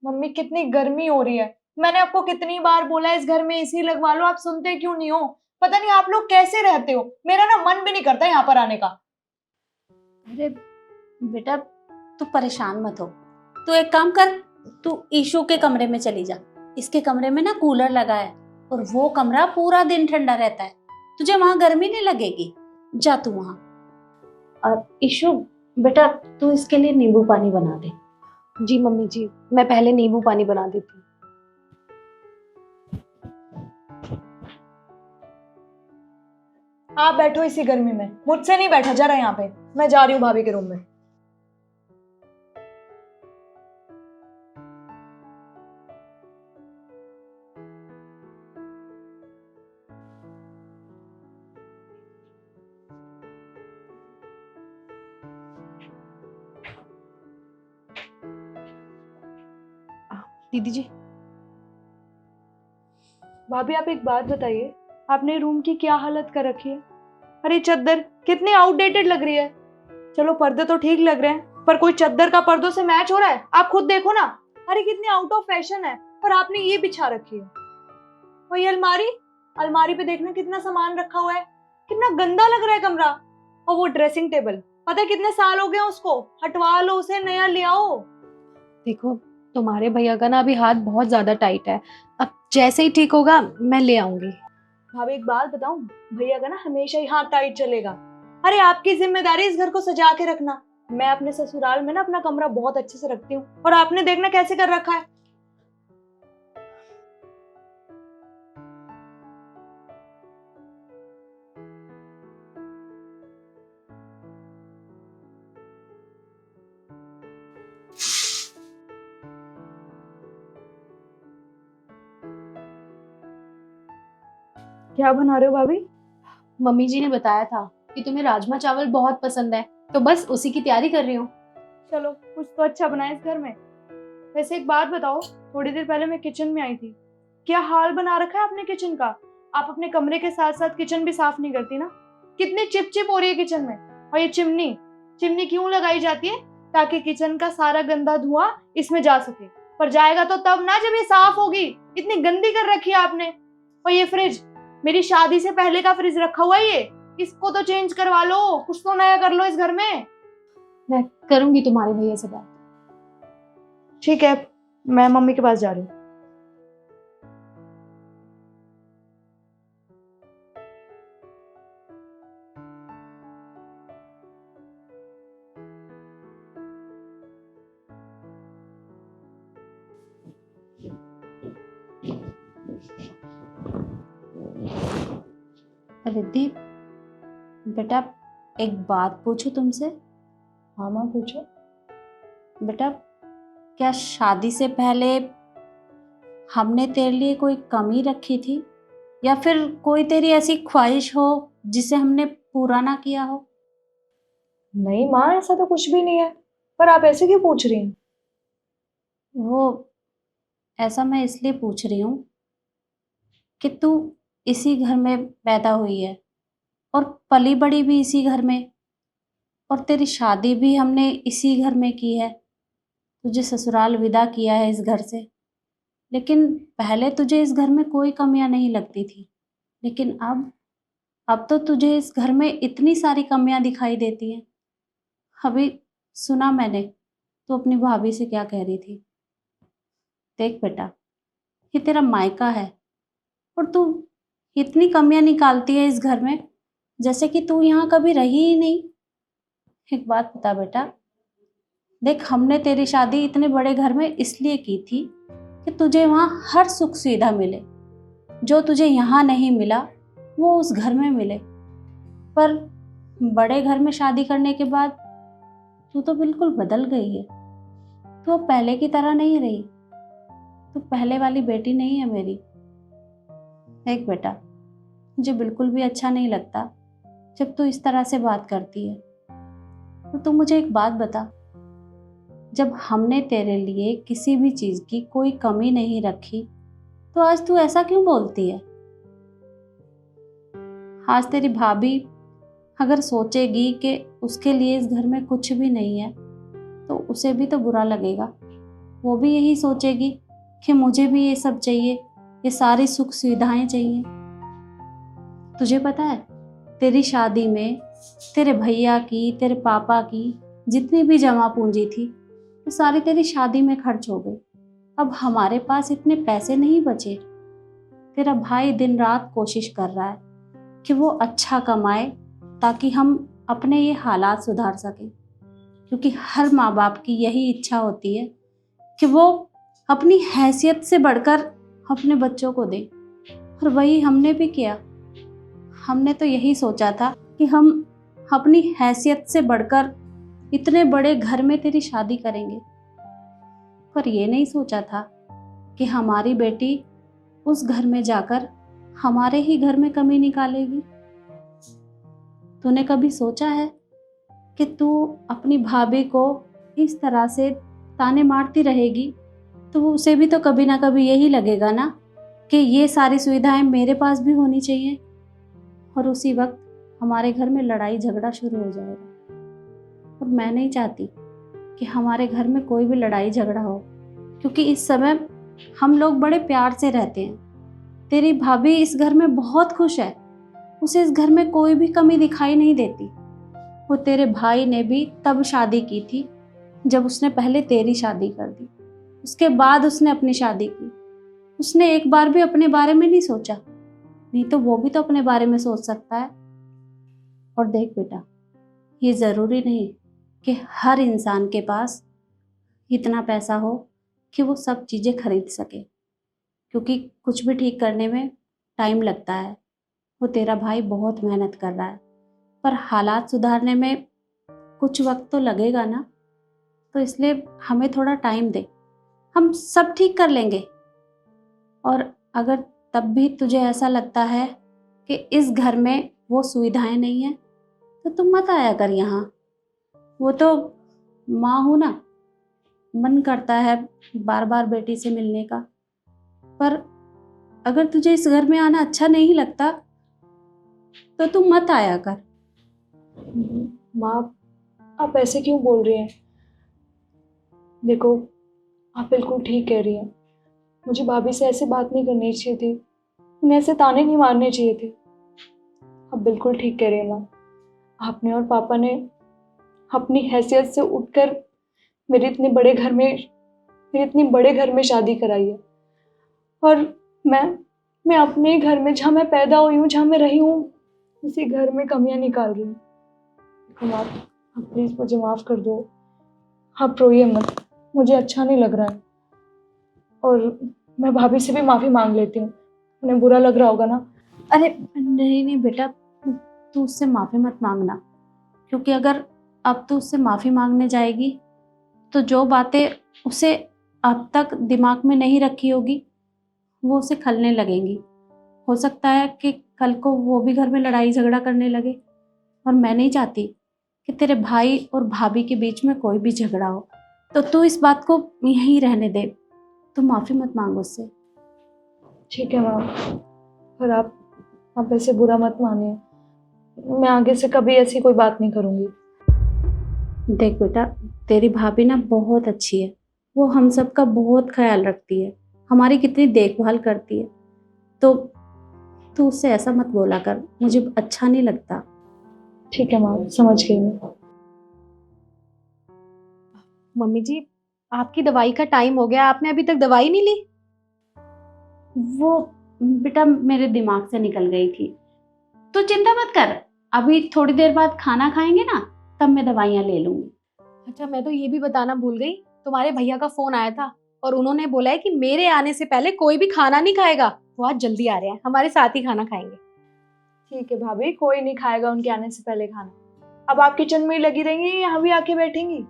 Mummy कितनी गर्मी हो रही है। मैंने आपको कितनी बार बोला है इस घर में एसी लगवा लो, आप सुनते क्यों नहीं हो? पता नहीं आप लोग कैसे रहते हो। मेरा ना मन भी नहीं करता यहाँ पर आने का। अरे बेटा, तू परेशान मत हो। तू एक काम कर, तू ईशू के कमरे में चली जा। इसके कमरे में ना कूलर लगा है और वो कमरा पूरा दिन ठंडा रहता है। तुझे वहां गर्मी नहीं लगेगी। जा तू वहां। और ईशु बेटा, तू इसके लिए नींबू पानी बना दे। जी मम्मी जी, मैं पहले नींबू पानी बना देती हूँ। आप बैठो इसी गर्मी में, मुझसे नहीं बैठा जा रहा यहाँ पे। मैं जा रही हूँ भाभी के रूम में। दीदी जी, भाभी आप एक बात बताइए, आपने रूम की क्या हालत कर रखी है? अरे चद्दर कितनी आउटडेटेड लग रही है। चलो पर्दे तो ठीक लग रहे हैं, पर कोई चद्दर का पर्दों से मैच हो रहा है? आप खुद देखो ना। अरे कितनी आउट ऑफ फैशन है। और आपने ये बिछा रखी है। और ये अलमारी, अलमारी पे देखना कितना सामान रखा हुआ है। कितना गंदा लग रहा है कमरा। और वो ड्रेसिंग टेबल, पता है कितने साल हो गए उसको, हटवा लो उसे, नया ले आओ। देखो तुम्हारे भैया का ना अभी हाथ बहुत ज्यादा टाइट है। अब जैसे ही ठीक होगा मैं ले आऊंगी। भाभी एक बात बताऊं, भैया का ना हमेशा ही हाथ टाइट चलेगा। अरे आपकी जिम्मेदारी इस घर को सजा के रखना। मैं अपने ससुराल में ना अपना कमरा बहुत अच्छे से रखती हूँ, और आपने देखना कैसे कर रखा है। क्या बना रहे हो भाभी? मम्मी जी ने बताया था कि तुम्हें राजमा चावल बहुत पसंद है, तो बस उसी की तैयारी कर रही हूँ। चलो कुछ तो अच्छा बना है इस घर में। वैसे एक बात बताओ, थोड़ी देर पहले मैं किचन में आई थी, क्या हाल बना रखा है आपने किचन का? आप अपने कमरे के साथ साथ किचन भी साफ नहीं करती ना? कितनी चिप चिप हो रही है किचन में। और ये चिमनी, चिमनी क्यों लगाई जाती है? ताकि किचन का सारा गंदा धुआं इसमें जा सके। पर जाएगा तो तब ना जब ये साफ होगी। इतनी गंदी कर रखी है आपने। और ये फ्रिज, मेरी शादी से पहले का फ्रिज रखा हुआ है ये। इसको तो चेंज करवा लो, कुछ तो नया कर लो इस घर में। मैं करूंगी तुम्हारे भैया से बात। ठीक है, मैं मम्मी के पास जा रही हूँ। रिद्धि बेटा, एक बात पूछूं तुमसे? हाँ माँ पूछो। बेटा, क्या शादी से पहले हमने तेरे लिए कोई कमी रखी थी, या फिर कोई तेरी ऐसी ख्वाहिश हो जिसे हमने पूरा ना किया हो? नहीं माँ, ऐसा तो कुछ भी नहीं है। पर आप ऐसे क्यों पूछ रही हैं? वो ऐसा मैं इसलिए पूछ रही हूँ कि तू इसी घर में पैदा हुई है और पली बड़ी भी इसी घर में, और तेरी शादी भी हमने इसी घर में की है। तुझे ससुराल विदा किया है इस घर से, लेकिन पहले तुझे इस घर में कोई कमियां नहीं लगती थी। लेकिन अब तो तुझे इस घर में इतनी सारी कमियां दिखाई देती हैं। अभी सुना मैंने तू अपनी भाभी से क्या कह रही थी। देख बेटा, ये तेरा मायका है और तू इतनी कमियां निकालती है इस घर में जैसे कि तू यहाँ कभी रही ही नहीं। एक बात बता बेटा, देख हमने तेरी शादी इतने बड़े घर में इसलिए की थी कि तुझे वहाँ हर सुख सुविधा मिले। जो तुझे यहाँ नहीं मिला वो उस घर में मिले। पर बड़े घर में शादी करने के बाद तू तो बिल्कुल बदल गई है। तू अब पहले की तरह नहीं रही। तू पहले वाली बेटी नहीं है मेरी। देख बेटा, मुझे बिल्कुल भी अच्छा नहीं लगता जब तू इस तरह से बात करती है। तो तू मुझे एक बात बता, जब हमने तेरे लिए किसी भी चीज की कोई कमी नहीं रखी तो आज तू ऐसा क्यों बोलती है? आज तेरी भाभी अगर सोचेगी कि उसके लिए इस घर में कुछ भी नहीं है तो उसे भी तो बुरा लगेगा। वो भी यही सोचेगी कि मुझे भी ये सब चाहिए, ये सारी सुख सुविधाएं चाहिए। तुझे पता है, तेरी शादी में तेरे भैया की, तेरे पापा की जितनी भी जमा पूंजी थी वो सारी तेरी शादी में खर्च हो गई। अब हमारे पास इतने पैसे नहीं बचे। तेरा भाई दिन रात कोशिश कर रहा है कि वो अच्छा कमाए ताकि हम अपने ये हालात सुधार सकें, क्योंकि हर माँ बाप की यही इच्छा होती है कि वो अपनी हैसियत से बढ़कर अपने बच्चों को दे। और वही हमने भी किया। हमने तो यही सोचा था कि हम अपनी हैसियत से बढ़कर इतने बड़े घर में तेरी शादी करेंगे, पर ये नहीं सोचा था कि हमारी बेटी उस घर में जाकर हमारे ही घर में कमी निकालेगी। तूने कभी सोचा है कि तू अपनी भाभी को इस तरह से ताने मारती रहेगी तो उसे भी तो कभी ना कभी यही लगेगा ना कि ये सारी सुविधाएं मेरे पास भी होनी चाहिए, और उसी वक्त हमारे घर में लड़ाई झगड़ा शुरू हो जाएगा। और मैं नहीं चाहती कि हमारे घर में कोई भी लड़ाई झगड़ा हो, क्योंकि इस समय हम लोग बड़े प्यार से रहते हैं। तेरी भाभी इस घर में बहुत खुश है, उसे इस घर में कोई भी कमी दिखाई नहीं देती। वो तेरे भाई ने भी तब शादी की थी जब उसने पहले तेरी शादी कर दी, उसके बाद उसने अपनी शादी की। उसने एक बार भी अपने बारे में नहीं सोचा, नहीं तो वो भी तो अपने बारे में सोच सकता है। और देख बेटा, ये ज़रूरी नहीं कि हर इंसान के पास इतना पैसा हो कि वो सब चीज़ें खरीद सके, क्योंकि कुछ भी ठीक करने में टाइम लगता है। वो तेरा भाई बहुत मेहनत कर रहा है, पर हालात सुधारने में कुछ वक्त तो लगेगा ना, तो इसलिए हमें थोड़ा टाइम दे, हम सब ठीक कर लेंगे। और अगर तब भी तुझे ऐसा लगता है कि इस घर में वो सुविधाएं नहीं हैं, तो तुम मत आया कर यहाँ। वो तो माँ हूँ ना, मन करता है बार बार बेटी से मिलने का, पर अगर तुझे इस घर में आना अच्छा नहीं लगता तो तुम मत आया कर। माँ, आप ऐसे क्यों बोल रही हैं? देखो, आप बिल्कुल ठीक कह रही हैं। मुझे भाभी से ऐसे बात नहीं करनी चाहिए थी, उन्हें ऐसे ताने नहीं मारने चाहिए थे। आप बिल्कुल ठीक कह रही हैं माँ। आपने और पापा ने अपनी हैसियत से उठकर मेरे इतने बड़े घर में शादी कराई है, और मैं अपने घर में, जहाँ मैं पैदा हुई हूँ, जहाँ मैं रही हूँ, उसी घर में कमियां निकाल रही हूँ। देखो आप प्लीज मुझे माफ कर दो। आप रोइए मत, मुझे अच्छा नहीं लग रहा है। और मैं भाभी से भी माफी मांग लेती हूँ, उन्हें बुरा लग रहा होगा ना। अरे नहीं नहीं बेटा, तू उससे माफ़ी मत मांगना, क्योंकि अगर अब तू उससे माफ़ी मांगने जाएगी तो जो बातें उसे अब तक दिमाग में नहीं रखी होगी वो उसे खलने लगेंगी। हो सकता है कि कल को वो भी घर में लड़ाई झगड़ा करने लगे, और मैं नहीं चाहती कि तेरे भाई और भाभी के बीच में कोई भी झगड़ा हो। तो तू इस बात को यहीं रहने दे, तू माफ़ी मत मांग उससे। ठीक है माँ, पर आप ऐसे बुरा मत मानिए। मैं आगे से कभी ऐसी कोई बात नहीं करूँगी। देख बेटा, तेरी भाभी ना बहुत अच्छी है, वो हम सब का बहुत ख्याल रखती है, हमारी कितनी देखभाल करती है। तो तू उससे ऐसा मत बोला कर, मुझे अच्छा नहीं लगता। ठीक है माँ, समझ गई मैं। मम्मी जी, आपकी दवाई का टाइम हो गया, आपने अभी तक दवाई नहीं ली? वो बेटा मेरे दिमाग से निकल गई थी। तो चिंता मत कर, अभी थोड़ी देर बाद खाना खाएंगे ना, तब मैं दवाइयाँ ले लूंगी। अच्छा, मैं तो ये भी बताना भूल गई, तुम्हारे भैया का फोन आया था और उन्होंने बोला है कि मेरे आने से पहले कोई भी खाना नहीं खाएगा। वो आज जल्दी आ रहे हैं, हमारे साथ ही खाना खाएंगे। ठीक है भाभी, कोई नहीं खाएगा उनके आने से पहले खाना। अब आप किचन में ही लगी रहेंगी या यहाँ भी आके बैठेंगी?